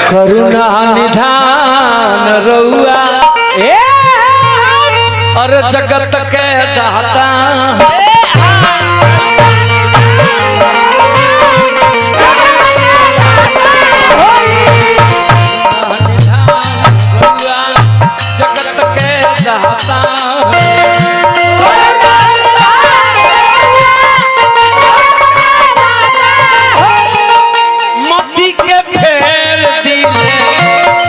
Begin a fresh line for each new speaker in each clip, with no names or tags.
करुणा निधान रउआ और जगत के दाता जगत के दाता मोती के फेर दिले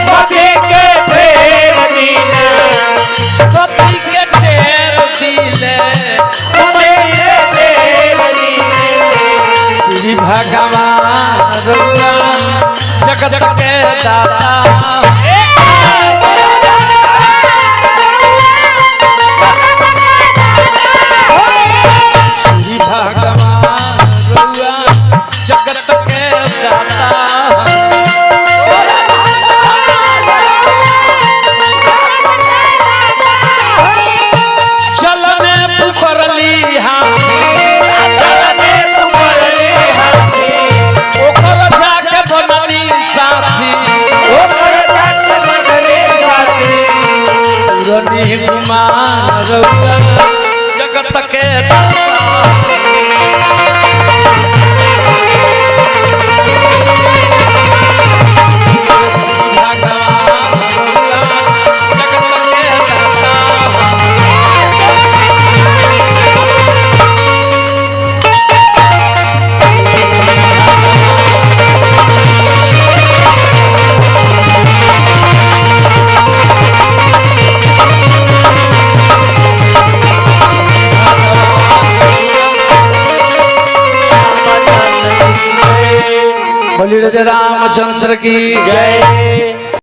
मोती के फेर दिले मोती के फेर दिले मोती के फेर दिले श्री भगवान जगत के दाता जगत के रामचंद्र की जय।